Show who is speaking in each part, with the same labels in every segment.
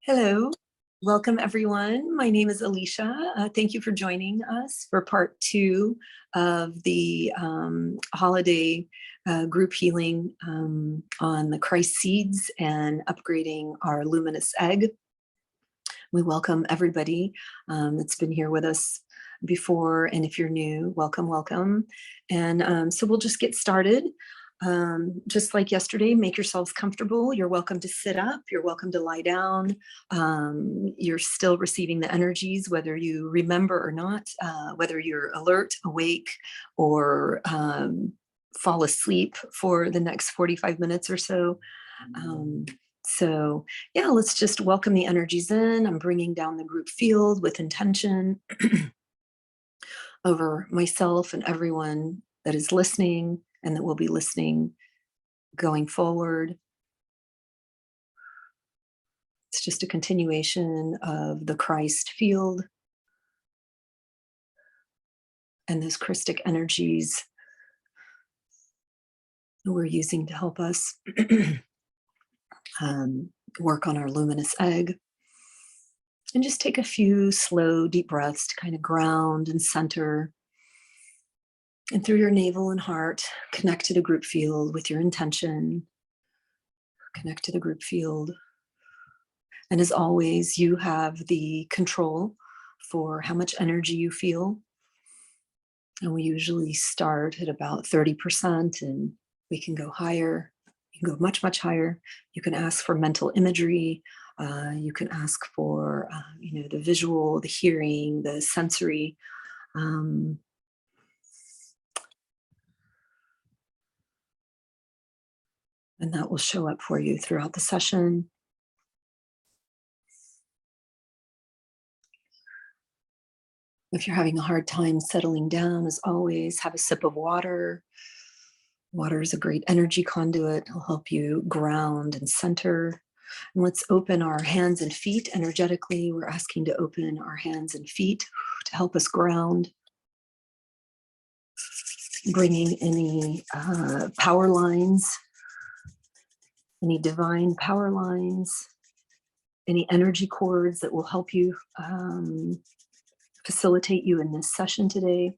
Speaker 1: Hello, welcome everyone. My name is Alicia. Thank you for joining us for part 2 of the holiday group healing on the CHRIST seeds and upgrading our luminous egg. We welcome everybody that's been here with us before, and if you're new, welcome, welcome. And so we'll just get started. Just like yesterday, make yourselves comfortable. You're welcome to sit up. You're welcome to lie down. You're still receiving the energies, whether you remember or not, whether you're alert, awake, or fall asleep for the next 45 minutes or so. So yeah, let's just welcome the energies in. I'm bringing down the group field with intention over myself and everyone that is listening and that will be listening going forward. It's just a continuation of the Christ field and those Christic energies that we're using to help us work on our luminous egg. And just take a few slow, deep breaths to kind of ground and center. And through your navel and heart, connect to the group field with your intention. Connect to the group field. And as always, you have the control for how much energy you feel. And we usually start at about 30%, and we can go higher. You can go much, much higher. You can ask for mental imagery. You can ask for, the visual, the hearing, the sensory. And that will show up for you throughout the session. If you're having a hard time settling down, as always, have a sip of water. Water is a great energy conduit. It'll help you ground and center. And let's open our hands and feet energetically. We're asking to open our hands and feet to help us ground. Bringing any power lines, any divine power lines, any energy cords that will help you facilitate you in this session today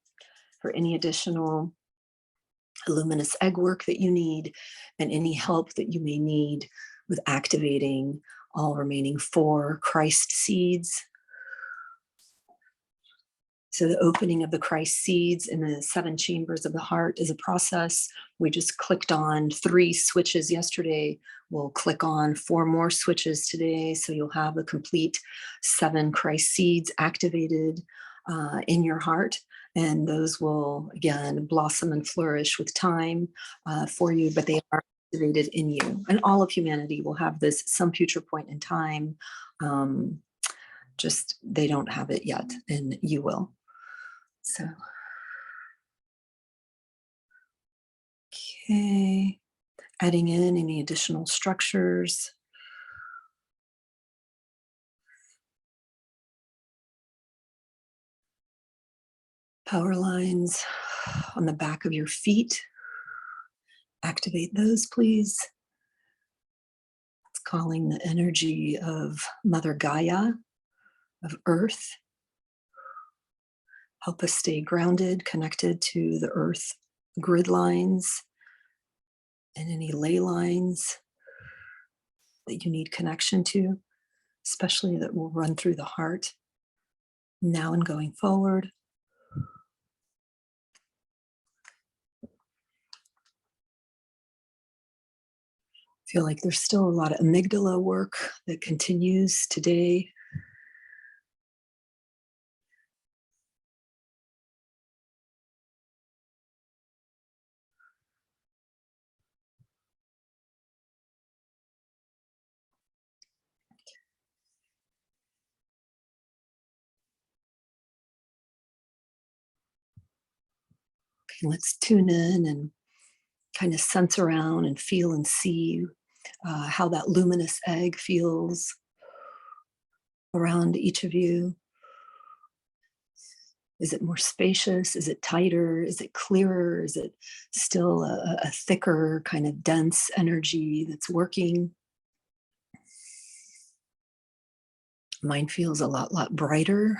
Speaker 1: for any additional luminous egg work that you need and any help that you may need with activating all remaining 4 CHRIST seeds. So the opening of the CHRIST seeds in the 7 chambers of the heart is a process. We just clicked on 3 switches yesterday. We'll click on 4 more switches today. So you'll have the complete 7 CHRIST seeds activated in your heart. And those will, again, blossom and flourish with time for you, but they are activated in you. And all of humanity will have this some future point in time. Just they don't have it yet, and you will. So, okay, adding in any additional structures. Power lines on the back of your feet. Activate those, please. It's calling the energy of Mother Gaia, of Earth. Help us stay grounded, connected to the Earth grid lines and any ley lines that you need connection to, especially that will run through the heart now and going forward. Feel like there's still a lot of amygdala work that continues today. Okay, let's tune in and kind of sense around and feel and see how that luminous egg feels around each of you. Is it more spacious? Is it tighter? Is it clearer? Is it still a thicker, kind of dense energy that's working? Mine feels a lot brighter.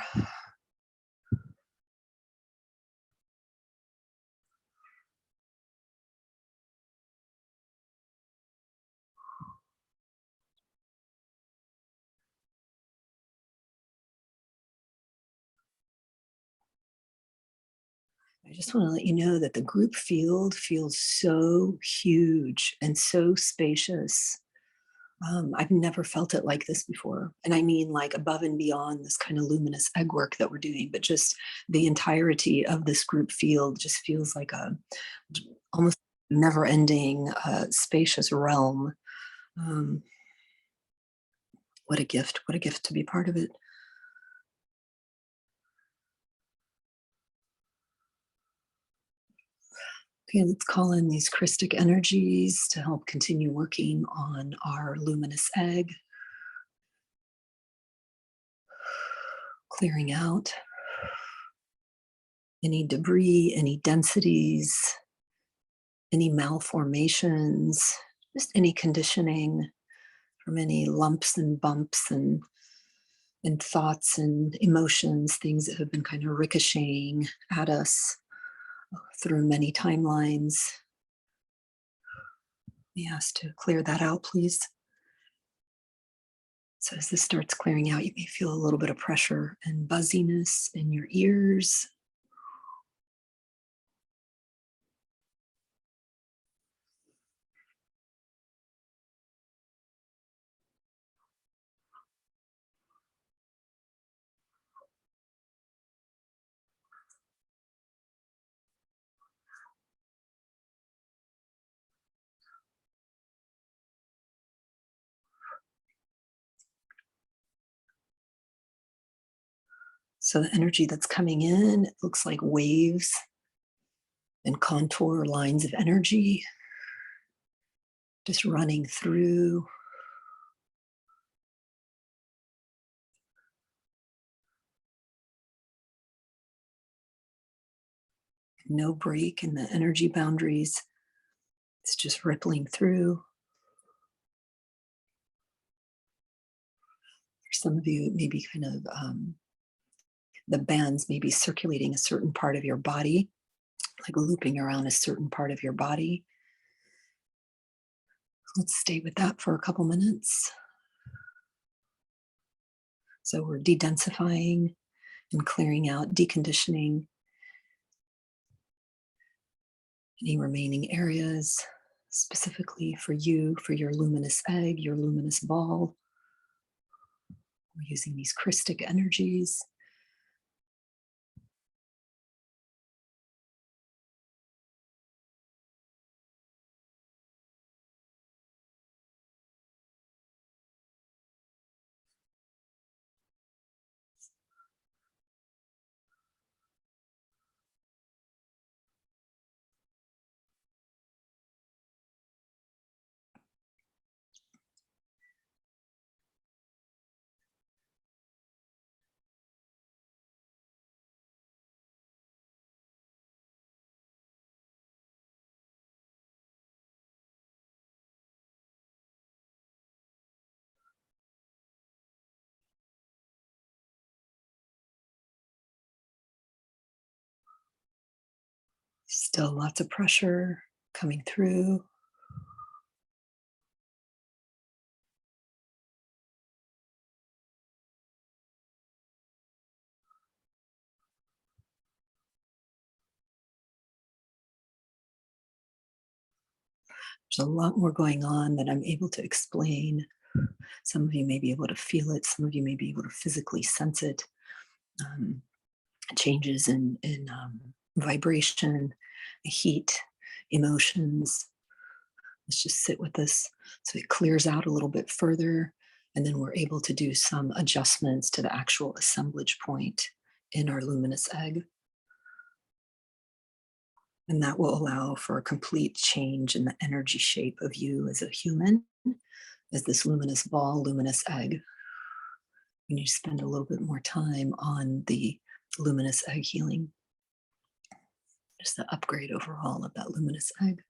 Speaker 1: I just want to let you know that the group field feels so huge and so spacious. I've never felt it like this before. And I mean like above and beyond this kind of luminous egg work that we're doing, but just the entirety of this group field just feels like a almost never ending spacious realm. Um, what a gift to be part of it. Okay, let's call in these Christic energies to help continue working on our luminous egg. Clearing out any debris, any densities, any malformations, just any conditioning from any lumps and bumps and thoughts and emotions, things that have been kind of ricocheting at us through many timelines. We ask to clear that out, please. So as this starts clearing out, you may feel a little bit of pressure and buzziness in your ears. So the energy that's coming in, it looks like waves and contour lines of energy just running through. No break in the energy boundaries. It's just rippling through. For some of you, maybe kind of the bands may be circulating a certain part of your body, like looping around a certain part of your body. Let's stay with that for a couple minutes. So we're de-densifying and clearing out, deconditioning any remaining areas, specifically for you, for your luminous egg, your luminous ball. We're using these Christic energies. Still lots of pressure coming through. There's a lot more going on that I'm able to explain. Some of you may be able to feel it. Some of you may be able to physically sense it. Changes in vibration, heat, emotions. Let's just sit with this so it clears out a little bit further. And then we're able to do some adjustments to the actual assemblage point in our luminous egg. And that will allow for a complete change in the energy shape of you as a human, as this luminous ball, luminous egg. We need to spend a little bit more time on the luminous egg healing, just the upgrade overall of that luminous egg.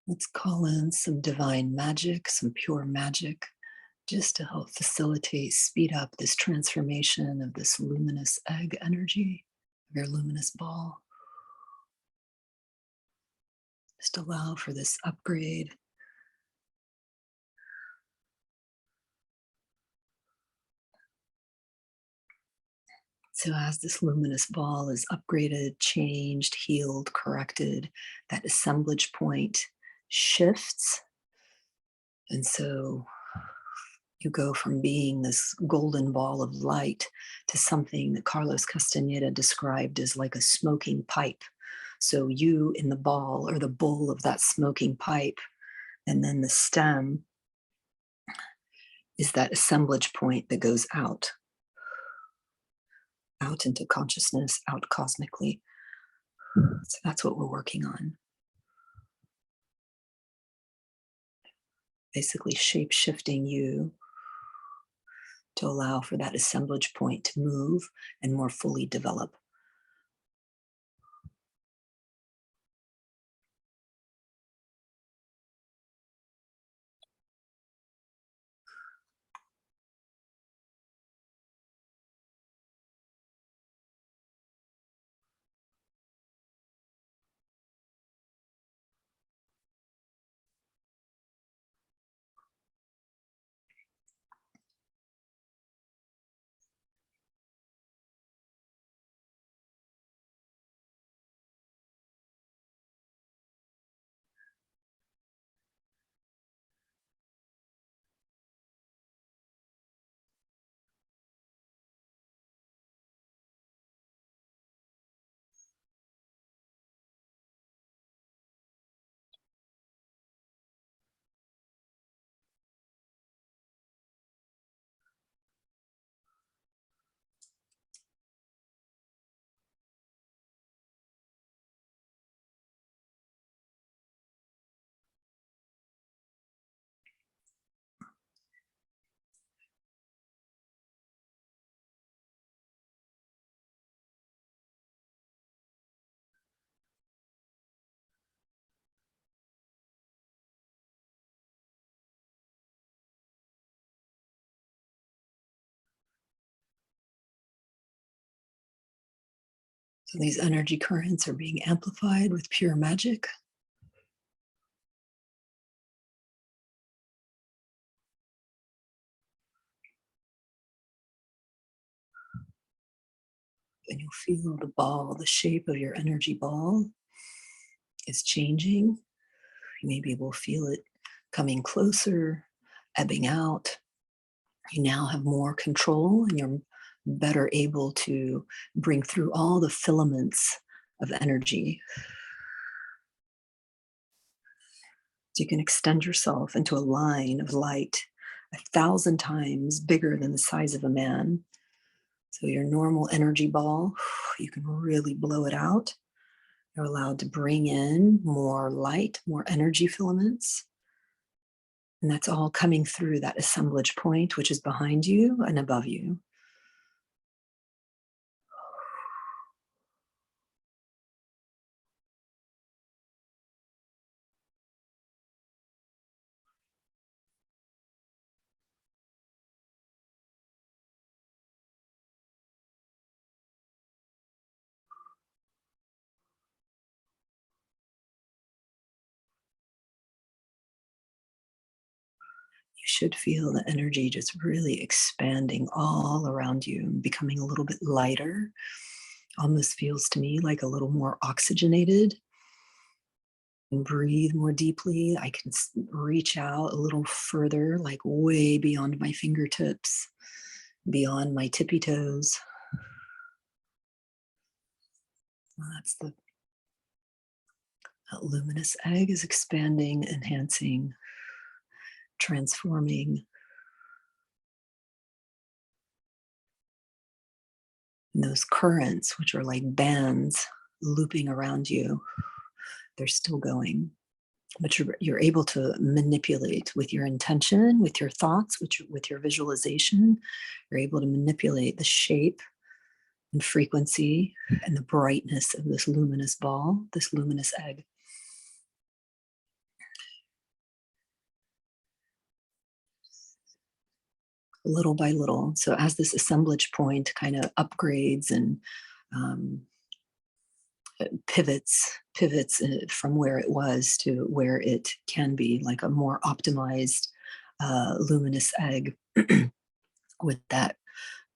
Speaker 1: Let's call in some divine magic, some pure magic, just to help facilitate, speed up this transformation of this luminous egg energy, of your luminous ball. Just allow for this upgrade. So as this luminous ball is upgraded, changed, healed, corrected, that assemblage point shifts. And so you go from being this golden ball of light to something that Carlos Castaneda described as like a smoking pipe. So you in the ball or the bowl of that smoking pipe, and then the stem is that assemblage point that goes out into consciousness, out cosmically. So that's what we're working on. Basically shape-shifting you to allow for that assemblage point to move and more fully develop. So these energy currents are being amplified with pure magic. And you'll feel the ball, the shape of your energy ball is changing. You may be able to feel it coming closer, ebbing out. You now have more control and you're better able to bring through all the filaments of energy. So you can extend yourself into a line of light 1,000 times bigger than the size of a man. So your normal energy ball, you can really blow it out. You're allowed to bring in more light, more energy filaments. And that's all coming through that assemblage point, which is behind you and above you. You should feel the energy just really expanding all around you and becoming a little bit lighter. Almost feels to me like a little more oxygenated. And breathe more deeply. I can reach out a little further, like way beyond my fingertips, beyond my tippy toes. That's that luminous egg is expanding, enhancing, transforming. And those currents, which are like bands looping around you, they're still going. But you're able to manipulate with your intention, with your thoughts, with your visualization. You're able to manipulate the shape and frequency and the brightness of this luminous ball, this luminous egg. little by little. So as this assemblage point kind of upgrades and um, pivots from where it was to where it can be, like a more optimized luminous egg with that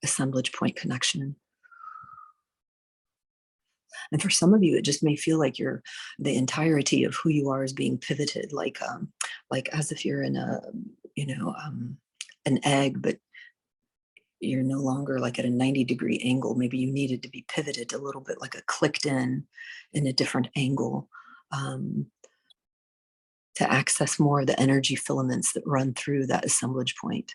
Speaker 1: assemblage point connection. And for some of you, it just may feel like the entirety of who you are is being pivoted, like as if you're in a, an egg, but you're no longer like at a 90-degree angle. Maybe you needed to be pivoted a little bit, like a clicked in a different angle, to access more of the energy filaments that run through that assemblage point.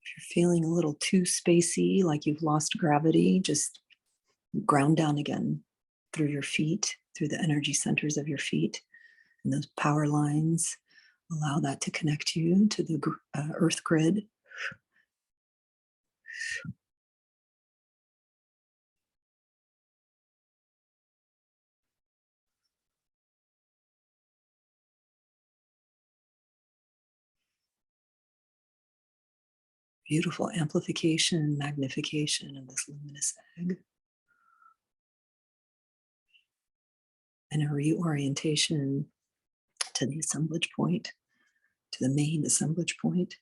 Speaker 1: If you're feeling a little too spacey, like you've lost gravity, just ground down again through your feet, through the energy centers of your feet and those power lines. Allow that to connect you to the earth grid. Beautiful amplification, magnification of this luminous egg. And a reorientation to the assemblage point, to the main assemblage point.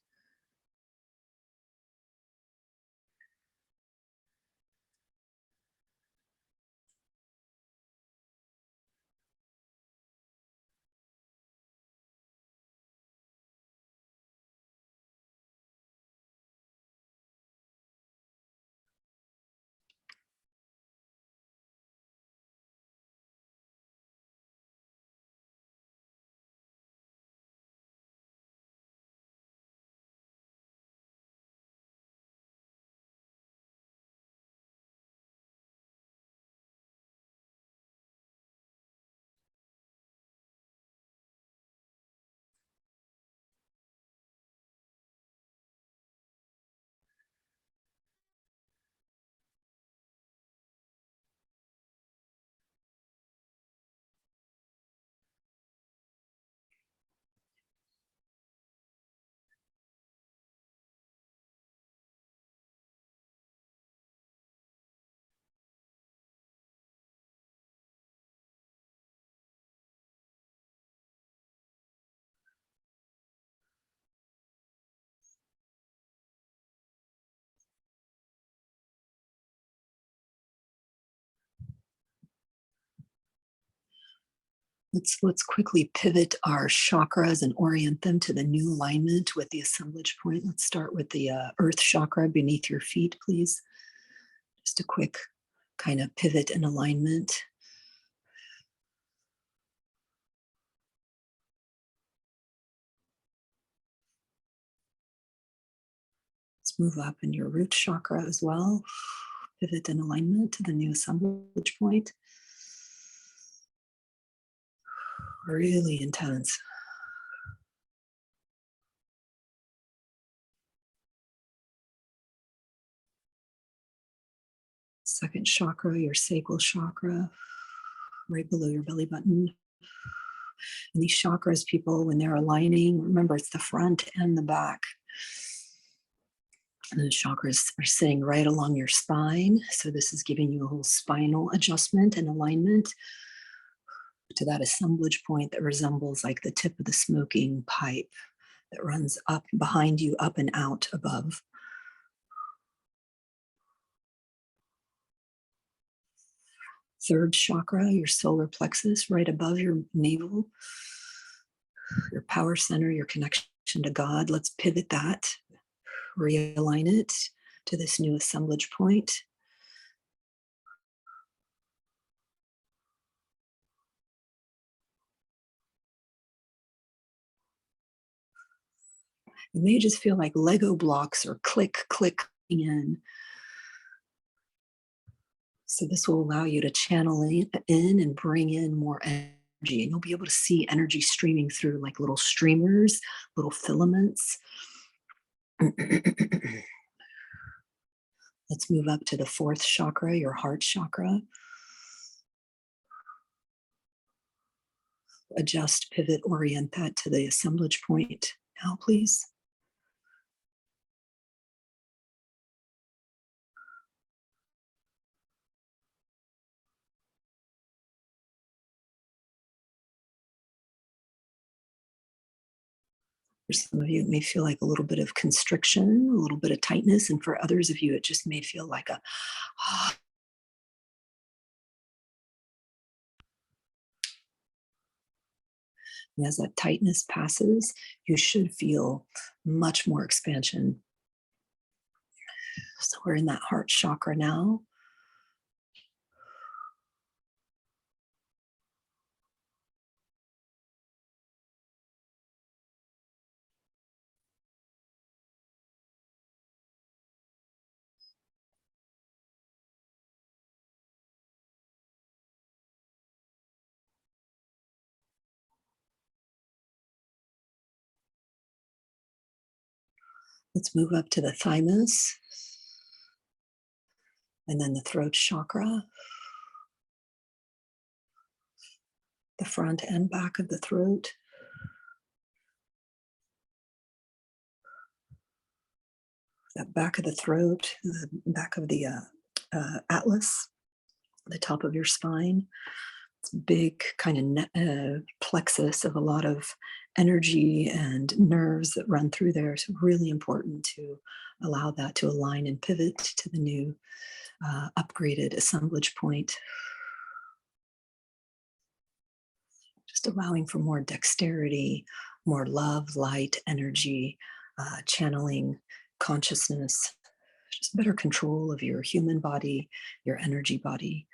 Speaker 1: Let's quickly pivot our chakras and orient them to the new alignment with the assemblage point. Let's start with the earth chakra beneath your feet, please. Just a quick kind of pivot and alignment. Let's move up in your root chakra as well. Pivot and alignment to the new assemblage point. Really intense. Second chakra, your sacral chakra, right below your belly button. And these chakras, people, when they're aligning, remember it's the front and the back. And the chakras are sitting right along your spine. So this is giving you a whole spinal adjustment and alignment to that assemblage point that resembles like the tip of the smoking pipe. that runs up behind you, up and out above. Third chakra, your solar plexus, right above your navel, your power center, your connection to God. Let's pivot that, realign it to this new assemblage point. It may just feel like Lego blocks are click, click in. So this will allow you to channel in and bring in more energy. And you'll be able to see energy streaming through like little streamers, little filaments. Let's move up to the fourth chakra, your heart chakra. Adjust, pivot, orient that to the assemblage point now, please. For some of you, it may feel like a little bit of constriction, a little bit of tightness, and for others of you, it just may feel like a and as that tightness passes, you should feel much more expansion. So we're in that heart chakra now. Let's move up to the thymus and then the throat chakra, the front and back of the throat. That back of the throat, the back of the atlas, the top of your spine. It's a big kind of plexus of a lot of energy and nerves that run through there. It's really important to allow that to align and pivot to the new upgraded assemblage point. Just allowing for more dexterity, more love, light, energy, channeling, consciousness, just better control of your human body, your energy body.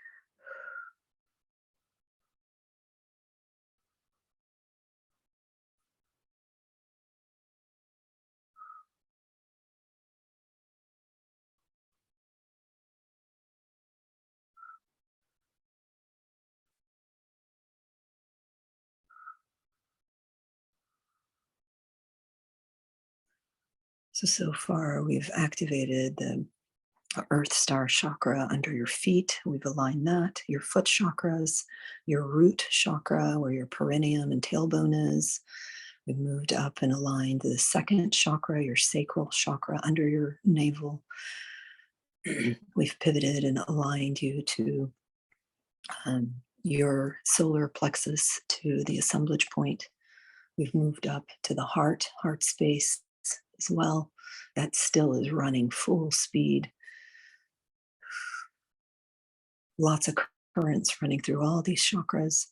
Speaker 1: So far we've activated the Earth Star chakra under your feet. We've aligned that. Your foot chakras, your root chakra, where your perineum and tailbone is. We've moved up and aligned the second chakra, your sacral chakra, under your navel. We've pivoted and aligned you to your solar plexus, to the assemblage point. We've moved up to the heart space as well. That still is running full speed. Lots of currents running through all these chakras.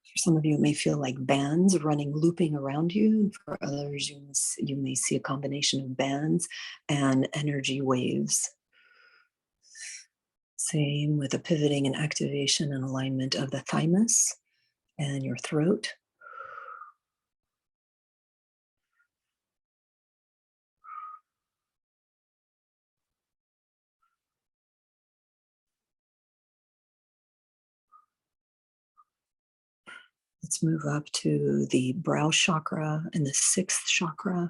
Speaker 1: For some of you, it may feel like bands running, looping around you. For others, you may see a combination of bands and energy waves. Same with the pivoting and activation and alignment of the thymus and your throat. Let's move up to the brow chakra and the sixth chakra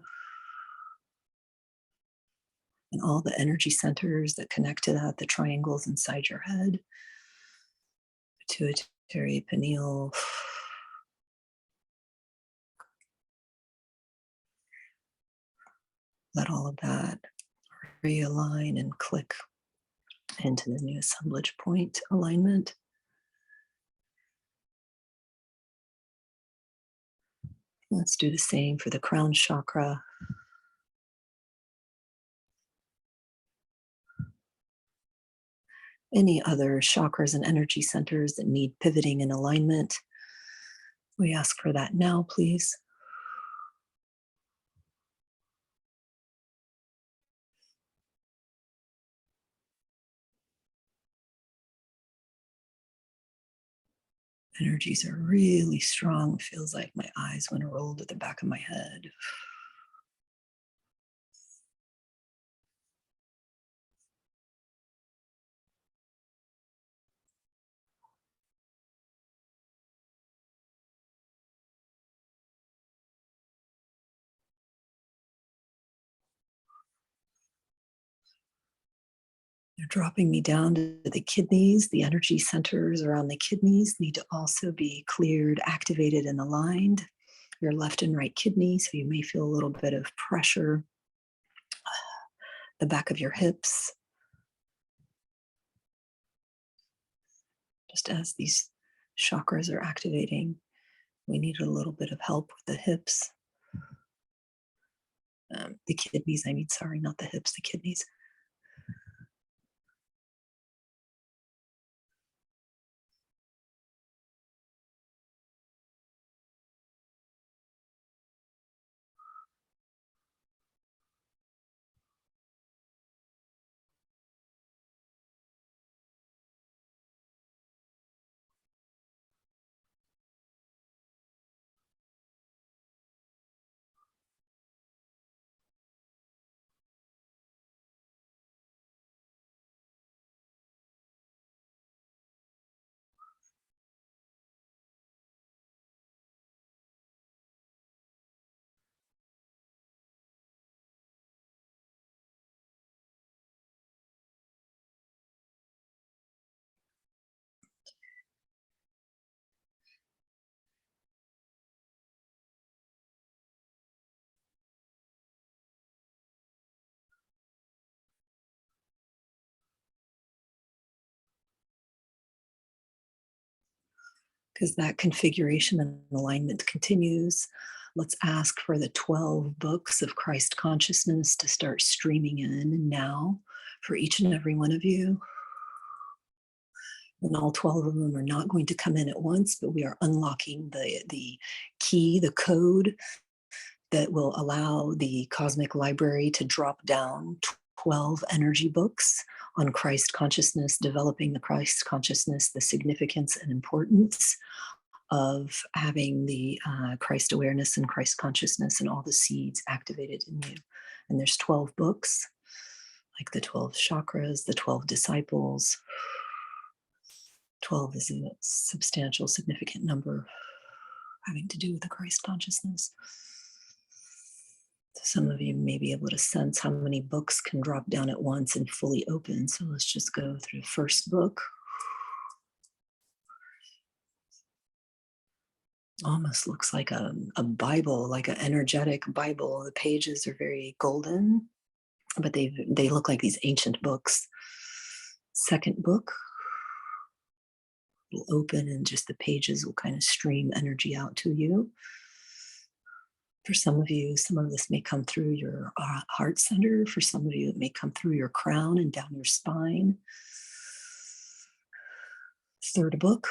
Speaker 1: and all the energy centers that connect to that, the triangles inside your head. Pituitary, pineal. Let all of that realign and click into the new assemblage point alignment. Let's do the same for the crown chakra. Any other chakras and energy centers that need pivoting and alignment, we ask for that now, please. Energies are really strong. Feels like my eyes want to roll to the back of my head. They're dropping me down to the kidneys. The energy centers around the kidneys need to also be cleared, activated, and aligned. Your left and right kidney, so you may feel a little bit of pressure. The back of your hips. Just as these chakras are activating, we need a little bit of help with the hips. The kidneys, I mean, sorry, not the hips, the kidneys. Because that configuration and alignment continues. Let's ask for the 12 books of Christ consciousness to start streaming in now for each and every one of you. And all 12 of them are not going to come in at once, but we are unlocking the key, the code that will allow the cosmic library to drop down 12 energy books on Christ consciousness, developing the Christ consciousness, the significance and importance of having the Christ awareness and Christ consciousness and all the seeds activated in you. And there's 12 books, like the 12 chakras, the 12 disciples. 12 is a substantial, significant number having to do with the Christ consciousness. Some of you may be able to sense how many books can drop down at once and fully open. So let's just go through the first book. Almost looks like a Bible, like an energetic Bible. The pages are very golden, but they look like these ancient books. Second book will open and just the pages will kind of stream energy out to you. For some of you, some of this may come through your heart center. For some of you, it may come through your crown and down your spine. Third book.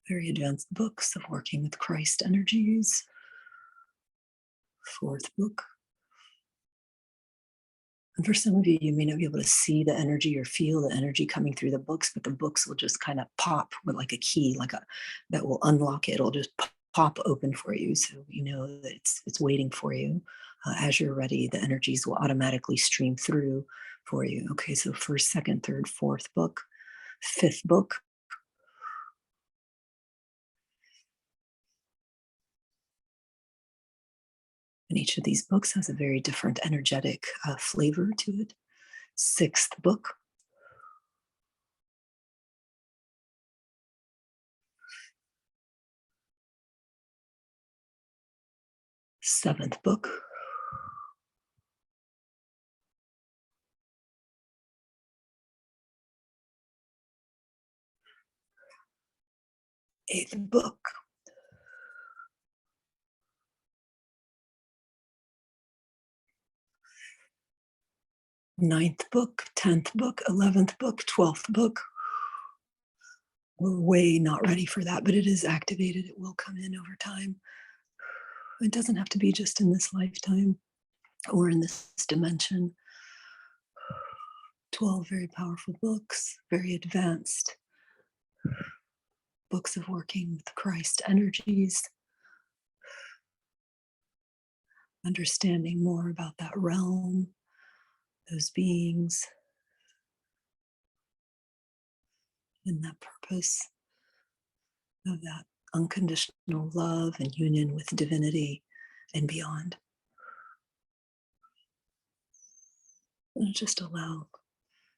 Speaker 1: Very advanced books of working with Christ energies. Fourth book. And for some of you, you may not be able to see the energy or feel the energy coming through the books, but the books will just kind of pop with like a key, that will unlock it. It'll just pop open for you, so you know that it's waiting for you. As you're ready, the energies will automatically stream through for you. Okay, so first, second, third, fourth book, fifth book. And each of these books has a very different energetic flavor to it. Sixth book. Seventh book. 8th book. 9th book, 10th book, 11th book, 12th book. We're way not ready for that, but it is activated. It will come in over time. It doesn't have to be just in this lifetime or in this dimension. 12 very powerful books, very advanced books of working with Christ energies, understanding more about that realm, those beings, and that purpose of that unconditional love and union with divinity and beyond. And just allow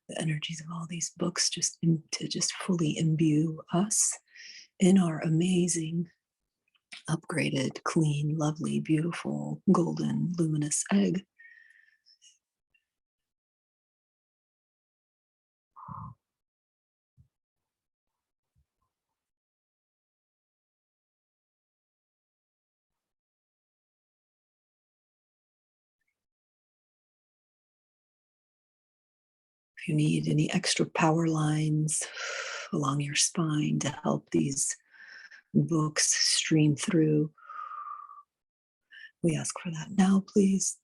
Speaker 1: the energies of all these books to just fully imbue us in our amazing, upgraded, clean, lovely, beautiful, golden, luminous egg. If you need any extra power lines along your spine to help these books stream through, we ask for that now, please.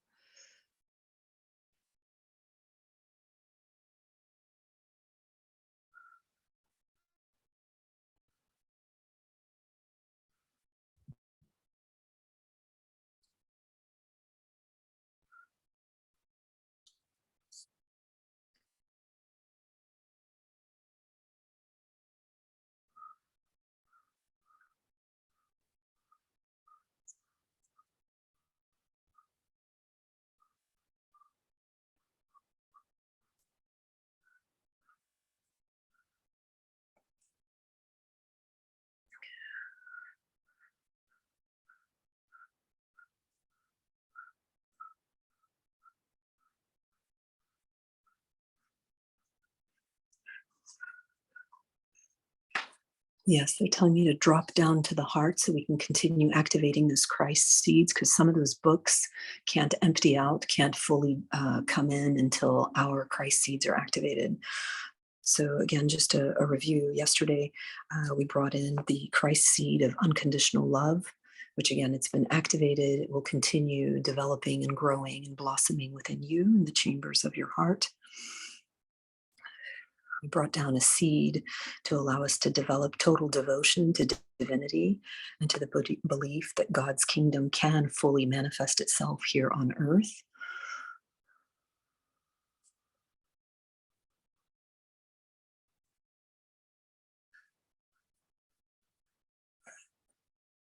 Speaker 1: Yes, they're telling me to drop down to the heart so we can continue activating those Christ seeds, because some of those books can't empty out, can't fully come in until our Christ seeds are activated. So again, just a review. Yesterday, we brought in the Christ seed of unconditional love, which again, it's been activated. It will continue developing and growing and blossoming within you in the chambers of your heart. We brought down a seed to allow us to develop total devotion to divinity and to the belief that God's kingdom can fully manifest itself here on earth.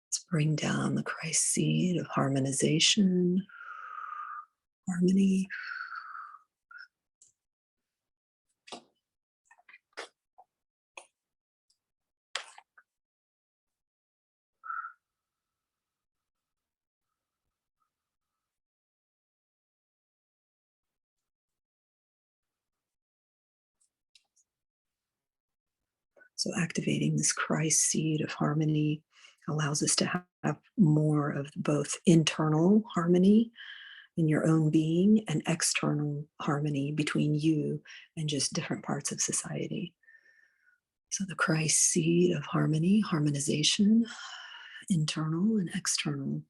Speaker 1: Let's bring down the Christ seed of harmonization, harmony. So activating this Christ seed of harmony allows us to have more of both internal harmony in your own being and external harmony between you and just different parts of society. So the Christ seed of harmony, harmonization, internal and external.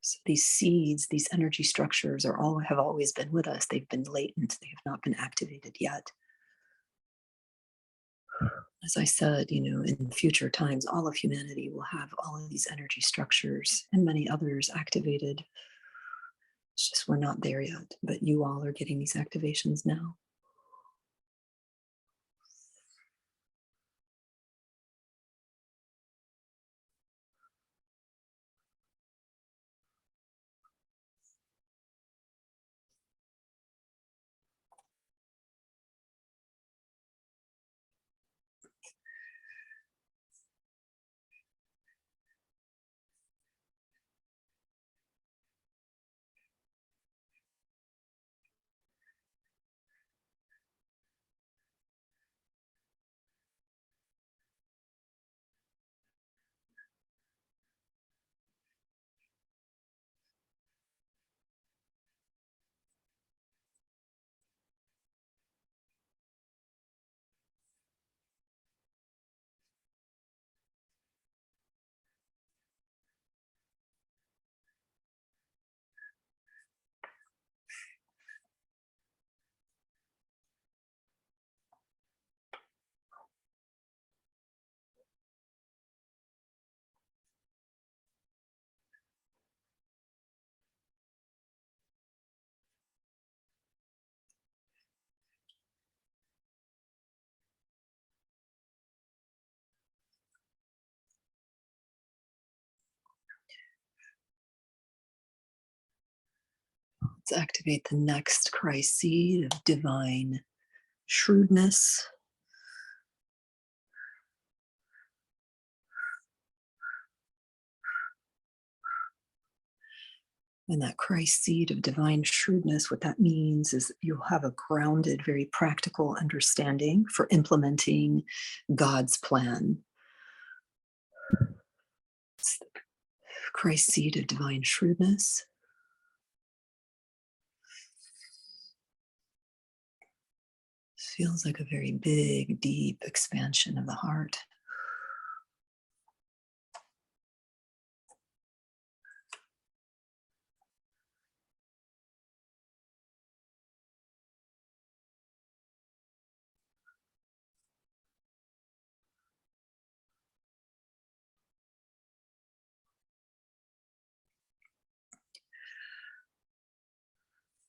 Speaker 1: So these seeds, these energy structures have always been with us. They've been latent. They have not been activated yet. As I said, in future times, all of humanity will have all of these energy structures and many others activated. It's just we're not there yet, but you all are getting these activations now. Let's activate the next Christ seed of divine shrewdness. And that Christ seed of divine shrewdness, what that means is you'll have a grounded, very practical understanding for implementing God's plan. It's the Christ seed of divine shrewdness. Feels like a very big, deep expansion of the heart.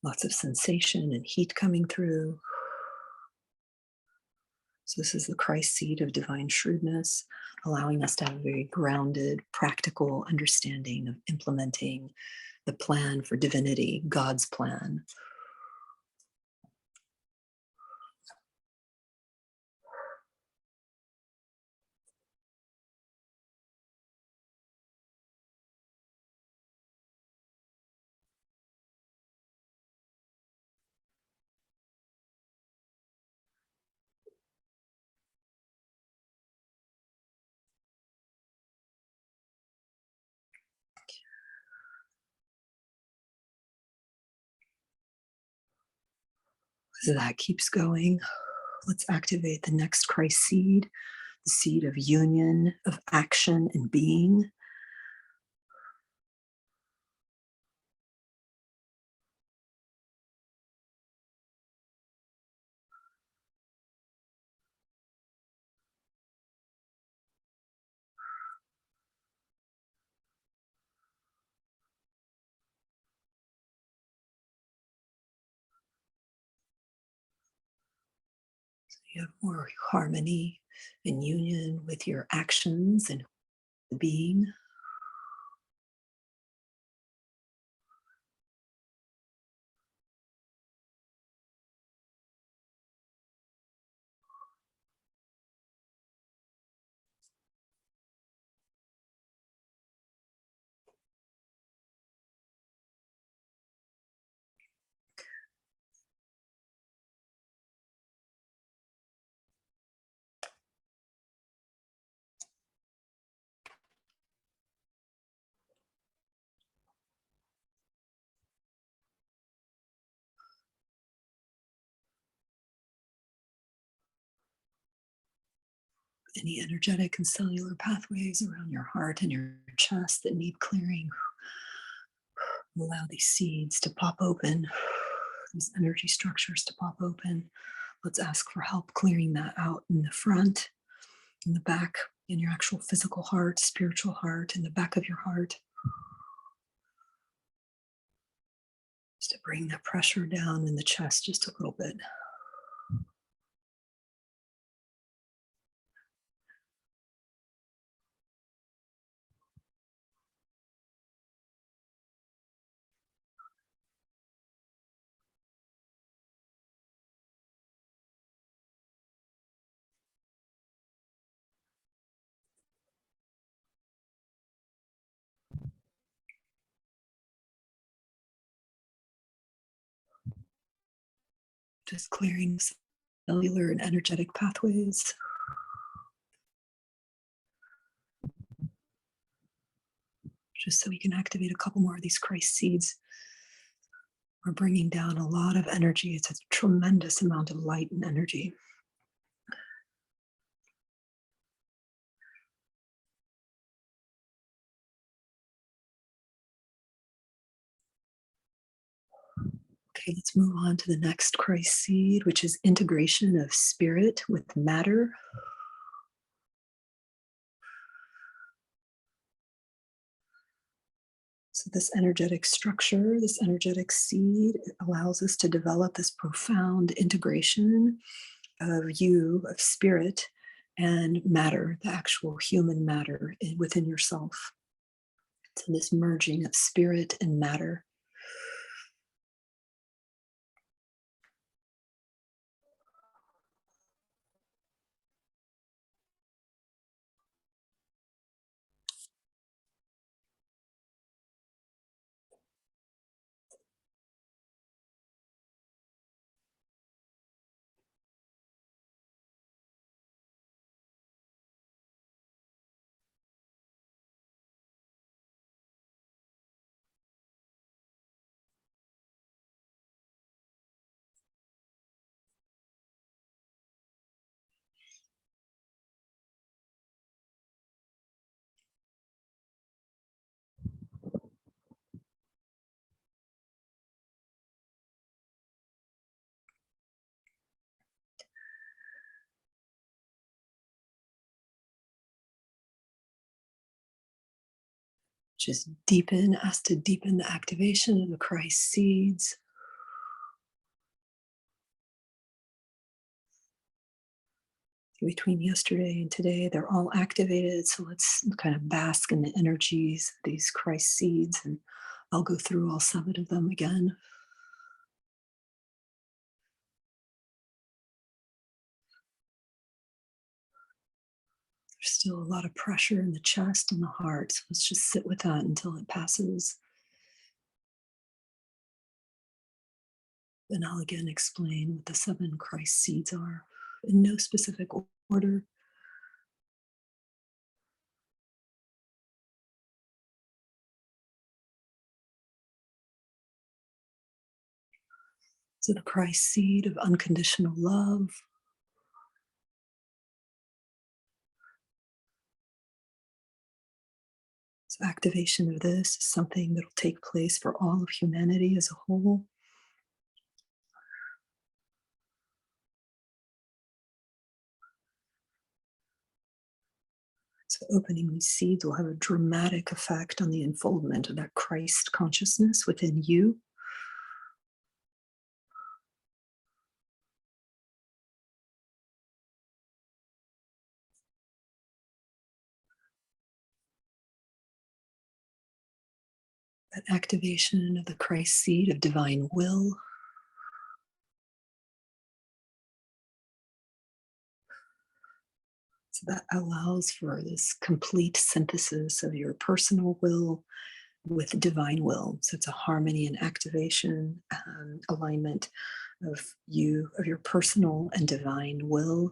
Speaker 1: Lots of sensation and heat coming through. So this is the Christ seed of divine shrewdness, allowing us to have a very grounded, practical understanding of implementing the plan for divinity, God's plan. So that keeps going. Let's activate the next Christ seed, the seed of union, of action and being. You have more harmony and union with your actions and being. Any energetic and cellular pathways around your heart and your chest that need clearing. Allow these seeds to pop open, these energy structures to pop open. Let's ask for help clearing that out in the front, in the back, in your actual physical heart, spiritual heart, in the back of your heart. Just to bring that pressure down in the chest just a little bit. Just clearing cellular and energetic pathways. Just so we can activate a couple more of these Christ seeds. We're bringing down a lot of energy. It's a tremendous amount of light and energy. Okay, let's move on to the next Christ seed, which is integration of spirit with matter. So this energetic structure, this energetic seed, it allows us to develop this profound integration of you, of spirit, and matter, the actual human matter within yourself. So this merging of spirit and matter. Just ask to deepen the activation of the Christ seeds. Between yesterday and today, they're all activated. So let's kind of bask in the energies of these Christ seeds, and I'll go through all 7 of them again. There's still a lot of pressure in the chest and the heart. So let's just sit with that until it passes. And I'll again explain what the 7 Christ seeds are in no specific order. So the Christ seed of unconditional love. So activation of this is something that will take place for all of humanity as a whole. So opening these seeds will have a dramatic effect on the unfoldment of that Christ consciousness within you. That activation of the Christ seed of divine will. So that allows for this complete synthesis of your personal will with divine will. So it's a harmony and activation, alignment of your personal and divine will.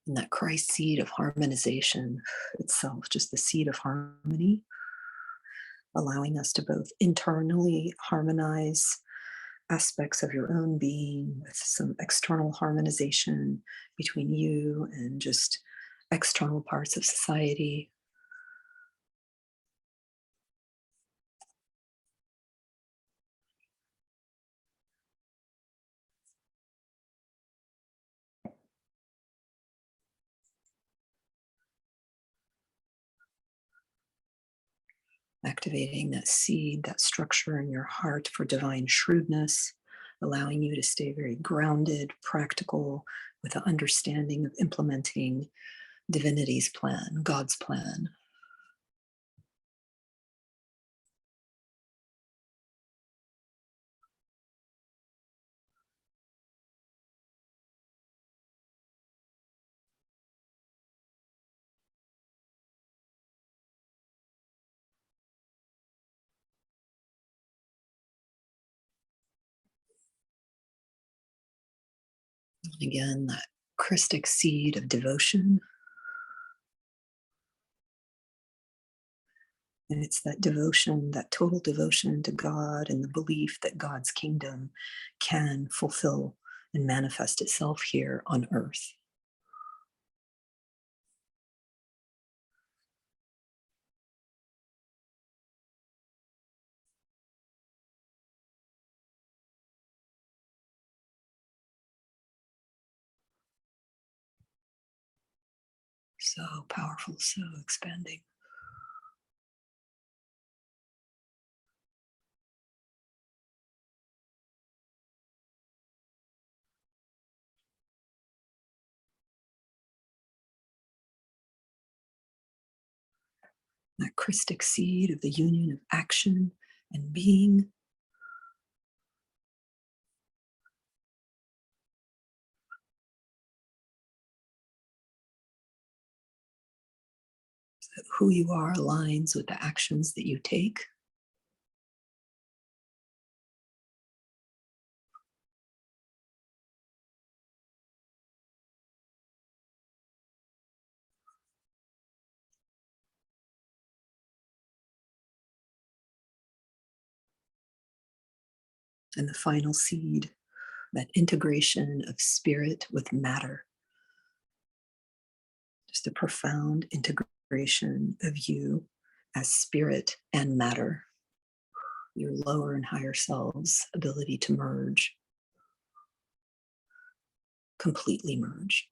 Speaker 1: And that Christ seed of harmonization itself, just the seed of harmony, allowing us to both internally harmonize aspects of your own being with some external harmonization between you and just external parts of society. Activating that seed, that structure in your heart for divine shrewdness, allowing you to stay very grounded, practical, with an understanding of implementing divinity's plan, God's plan. And again, that Christic seed of devotion. And it's that devotion, that total devotion to God and the belief that God's kingdom can fulfill and manifest itself here on earth. So powerful, so expanding. That Christic seed of the union of action and being. So that who you are aligns with the actions that you take. And the final seed, that integration of spirit with matter. Just a profound integration of you as spirit and matter, your lower and higher selves' ability to merge, completely merge.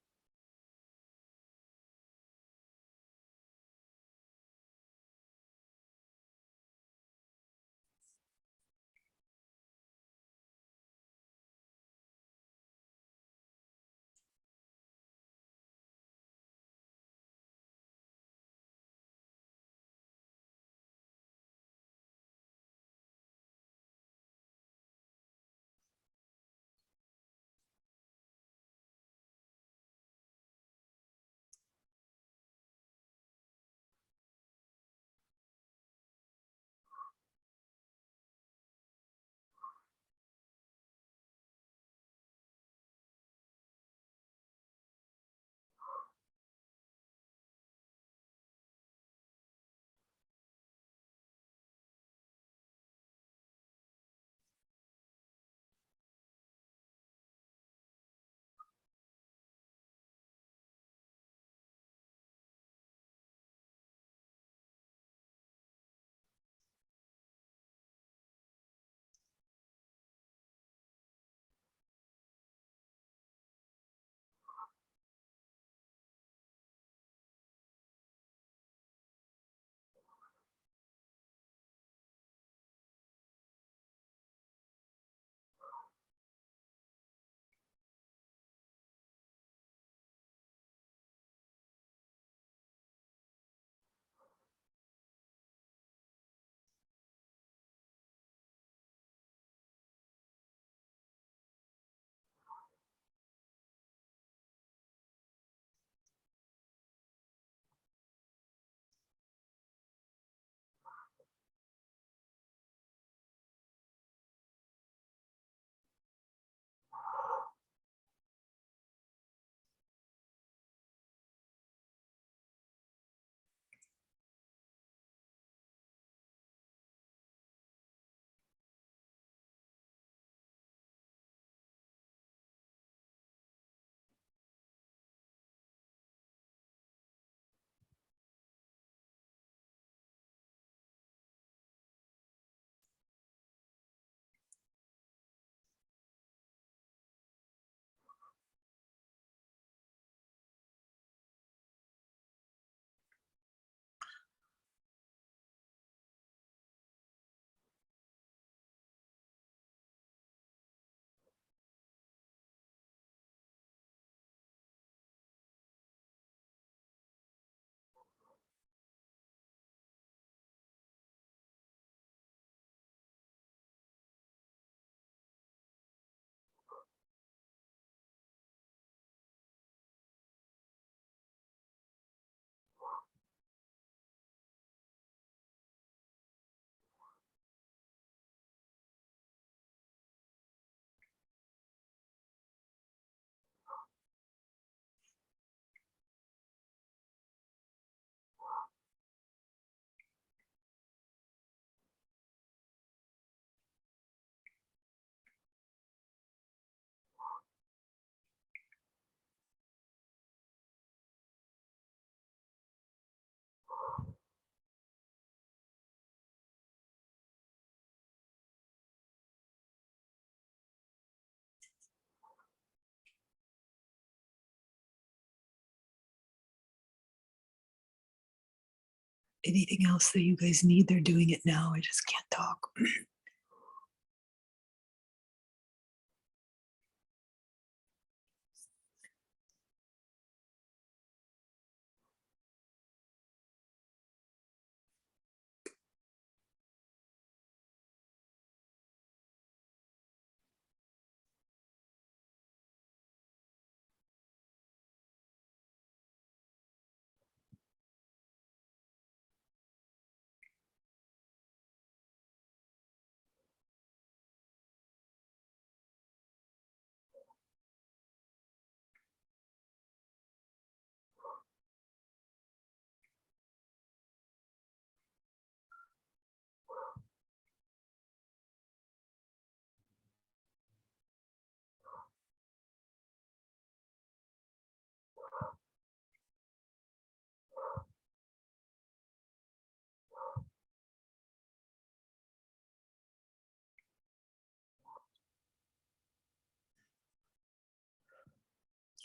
Speaker 1: Anything else that you guys need? They're doing it now. I just can't talk.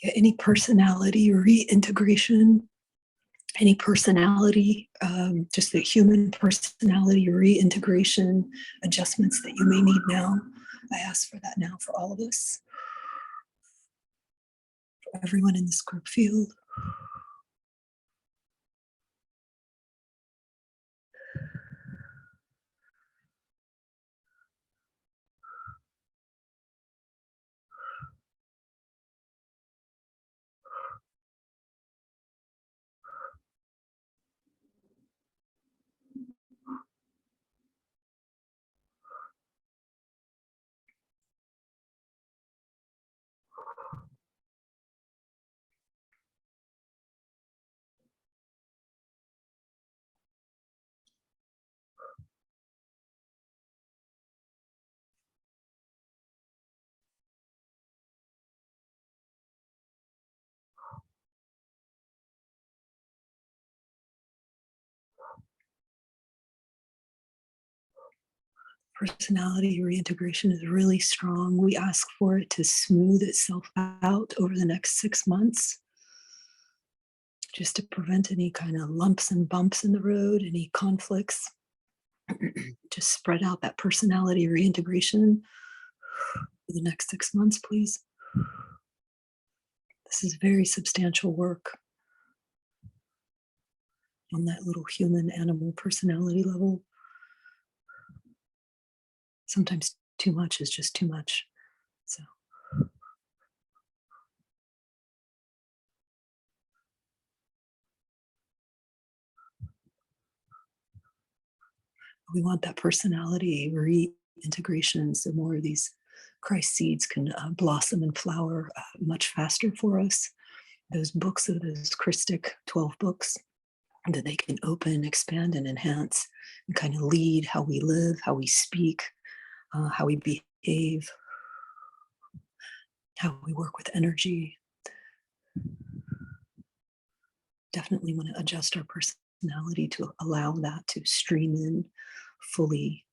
Speaker 1: Yeah, any personality reintegration, any personality, just the human personality reintegration adjustments that you may need now. I ask for that now for all of us, for everyone in this group field. Personality reintegration is really strong. We ask for it to smooth itself out over the next 6 months, just to prevent any kind of lumps and bumps in the road, any conflicts. Just spread out that personality reintegration for the next 6 months, please. This is very substantial work on that little human animal personality level. Sometimes too much is just too much. So we want that personality reintegration so more of these Christ seeds can blossom and flower much faster for us. Those books of those Christic 12 books that they can open, expand, and enhance and kind of lead how we live, how we speak, how we behave, how we work with energy. Definitely want to adjust our personality to allow that to stream in fully.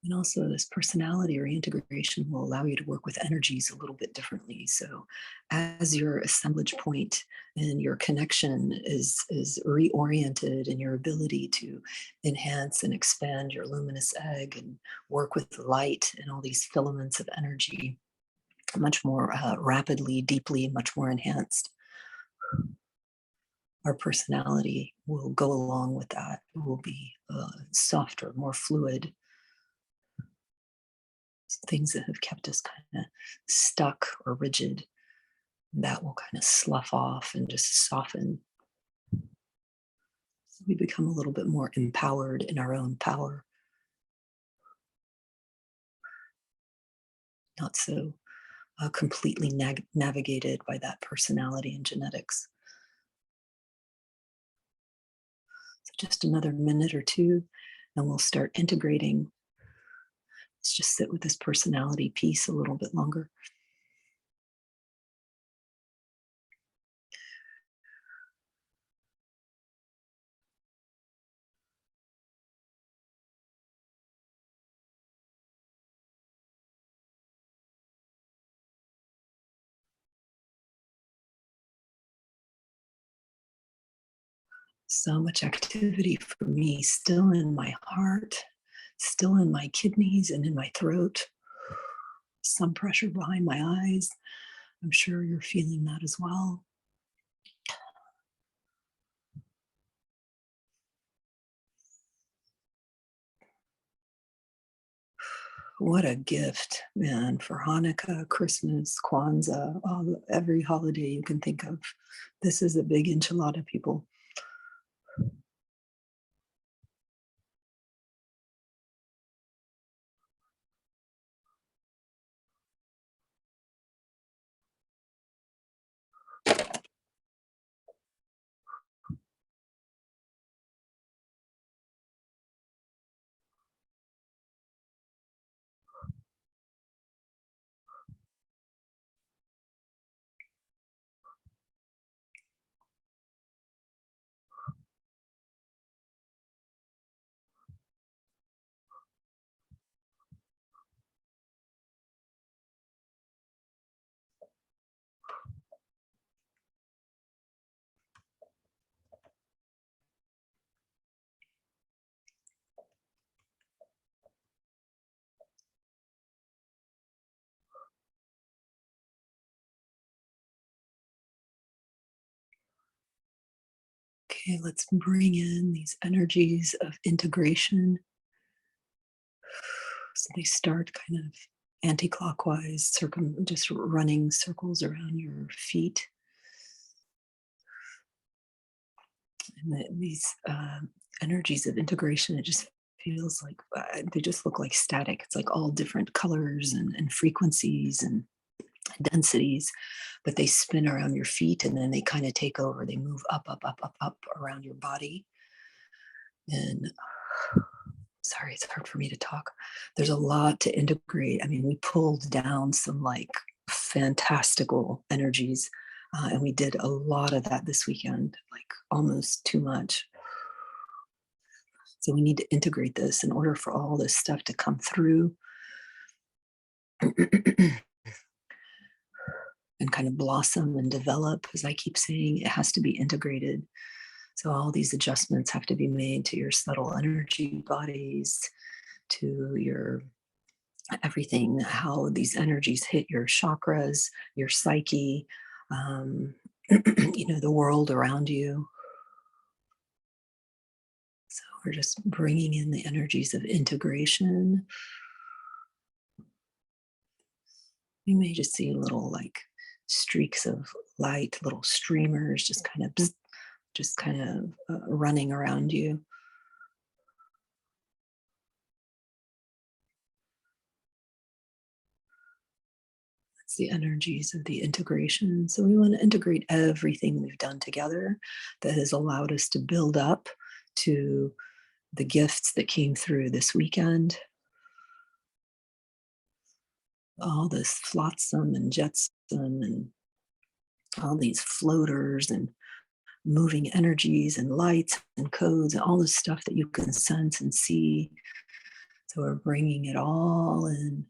Speaker 1: And also, this personality reintegration will allow you to work with energies a little bit differently. So, as your assemblage point and your connection is reoriented, and your ability to enhance and expand your luminous egg and work with light and all these filaments of energy much more rapidly, deeply, much more enhanced, our personality will go along with that. It will be softer, more fluid. Things that have kept us kind of stuck or rigid, that will kind of slough off and just soften. So we become a little bit more empowered in our own power, not so completely navigated by that personality and genetics. So just another minute or two, and we'll start integrating. Let's just sit with this personality piece a little bit longer. So much activity for me, still in my heart, still in my kidneys and in my throat. Some pressure behind my eyes. I'm sure you're feeling that as well. What a gift, man, for Hanukkah, Christmas, Kwanzaa, every holiday you can think of. This is a big enchilada, people. Okay, let's bring in these energies of integration. So they start kind of anti-clockwise, just running circles around your feet. And these energies of integration, it just feels like they just look like static. It's like all different colors and frequencies and densities, but they spin around your feet and then they kind of take over. They move up, up, up, up, up around your body. And sorry, it's hard for me to talk. There's a lot to integrate. I mean, we pulled down some like fantastical energies, and we did a lot of that this weekend, like almost too much. So we need to integrate this in order for all this stuff to come through and kind of blossom and develop. As I keep saying, it has to be integrated. So all these adjustments have to be made to your subtle energy bodies, to your everything, how these energies hit your chakras, your psyche, the world around you. So we're just bringing in the energies of integration. You may just see little like streaks of light, little streamers, just kind of running around you. That's the energies of the integration. So we want to integrate everything we've done together that has allowed us to build up to the gifts that came through this weekend. All this flotsam and jetsam and all these floaters and moving energies and lights and codes and all this stuff that you can sense and see. So we're bringing it all in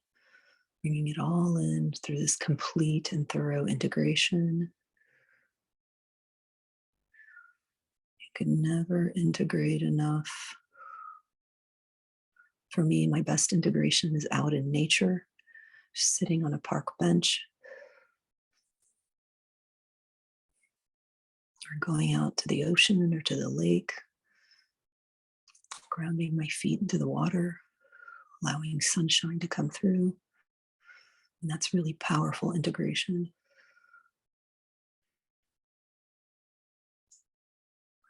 Speaker 1: through this complete and thorough integration. You can never integrate enough. For me, my best integration is out in nature, sitting on a park bench, or going out to the ocean or to the lake, grounding my feet into the water, allowing sunshine to come through. And that's really powerful integration.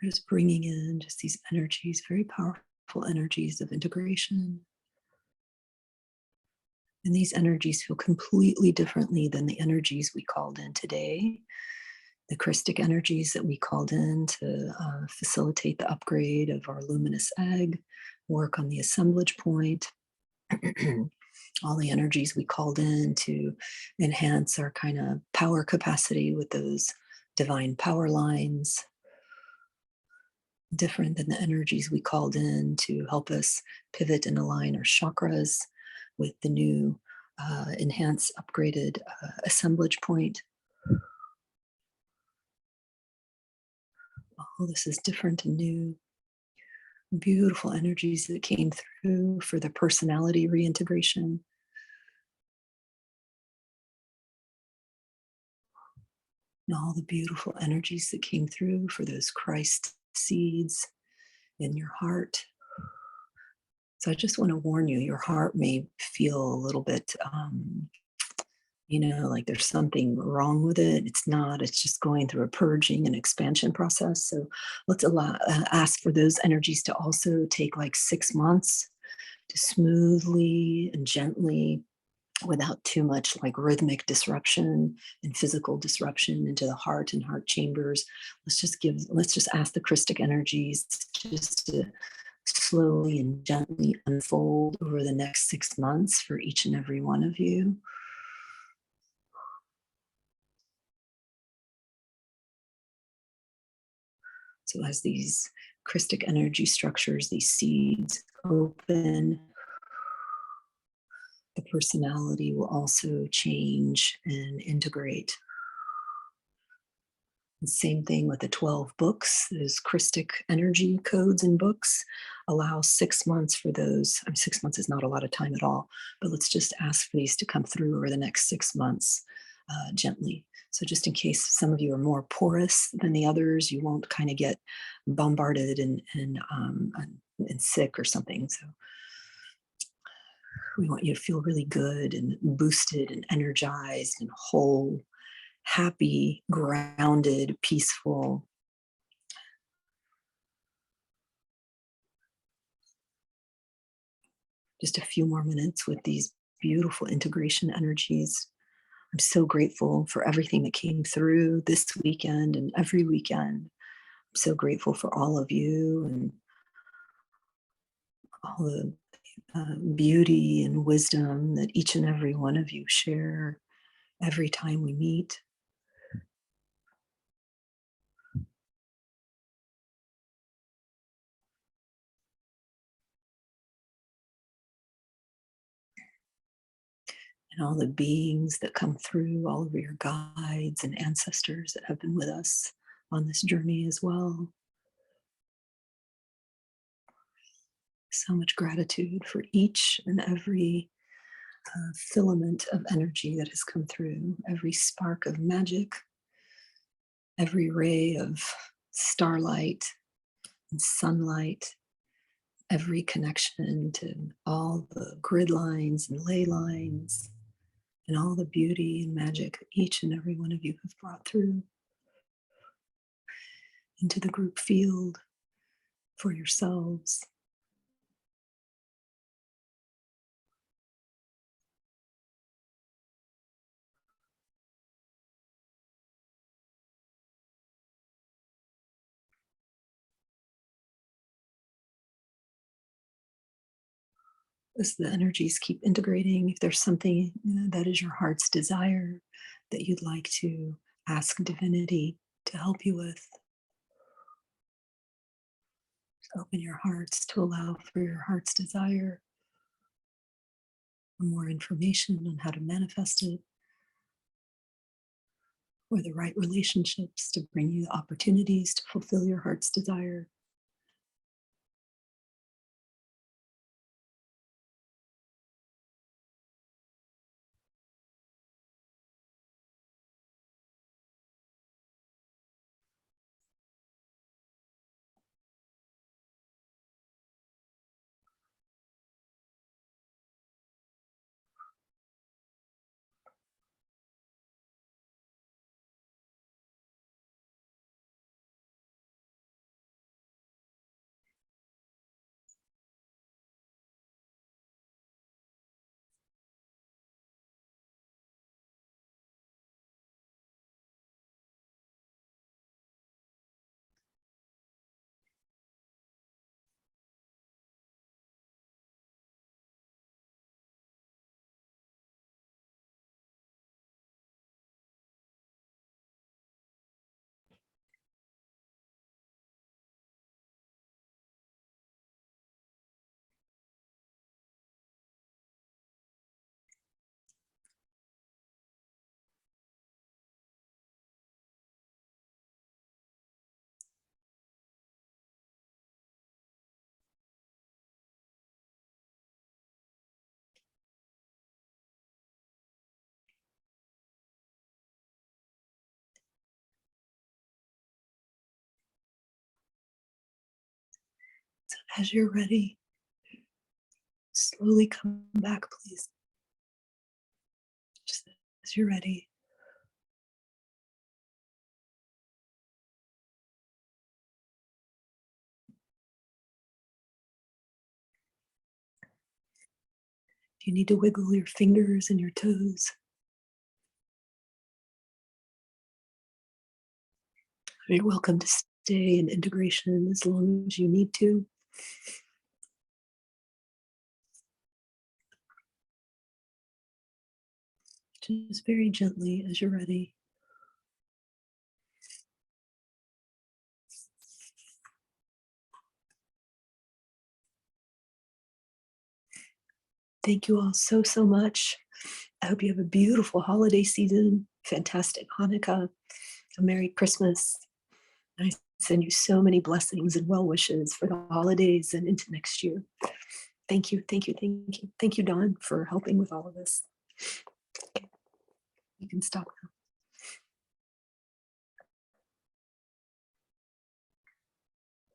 Speaker 1: We're just bringing in just these energies, very powerful energies of integration. And these energies feel completely differently than the energies we called in today. The Christic energies that we called in to facilitate the upgrade of our luminous egg, work on the assemblage point. All the energies we called in to enhance our kind of power capacity with those divine power lines. Different than the energies we called in to help us pivot and align our chakras with the new enhanced, upgraded assemblage point. All this is different and new. Beautiful energies that came through for the personality reintegration. And all the beautiful energies that came through for those CHRIST seeds in your heart. So I just want to warn you, your heart may feel a little bit, like there's something wrong with it. It's not, it's just going through a purging and expansion process. So let's ask for those energies to also take like 6 months to smoothly and gently, without too much like rhythmic disruption and physical disruption into the heart and heart chambers. Let's just ask the Christic energies just to slowly and gently unfold over the next 6 months for each and every one of you. So as these Christic energy structures, these seeds open, the personality will also change and integrate. And same thing with the 12 books. Those Christic energy codes and books allow 6 months for those. 6 months is not a lot of time at all, but let's just ask for these to come through over the next 6 months. gently. So just in case some of you are more porous than the others, you won't kind of get bombarded and sick or something. So we want you to feel really good and boosted and energized and whole, happy, grounded, peaceful. Just a few more minutes with these beautiful integration energies. I'm so grateful for everything that came through this weekend and every weekend. I'm so grateful for all of you and all the beauty and wisdom that each and every one of you share every time we meet. And all the beings that come through, all of your guides and ancestors that have been with us on this journey as well. So much gratitude for each and every filament of energy that has come through, every spark of magic, every ray of starlight and sunlight, every connection to all the grid lines and ley lines, and all the beauty and magic that each and every one of you have brought through into the group field for yourselves. As the energies keep integrating, if there's something that is your heart's desire that you'd like to ask divinity to help you with, open your hearts to allow for your heart's desire for more information on how to manifest it, or the right relationships to bring you the opportunities to fulfill your heart's desire. So as you're ready, slowly come back, please. Just as you're ready. If you need to wiggle your fingers and your toes, you're welcome to stay in integration as long as you need to. Just very gently as you're ready. Thank you all so, so much. I hope you have a beautiful holiday season, fantastic Hanukkah, a Merry Christmas. I send you so many blessings and well wishes for the holidays and into next year. Thank you, thank you, thank you. Thank you, Dawn, for helping with all of this. You can stop now.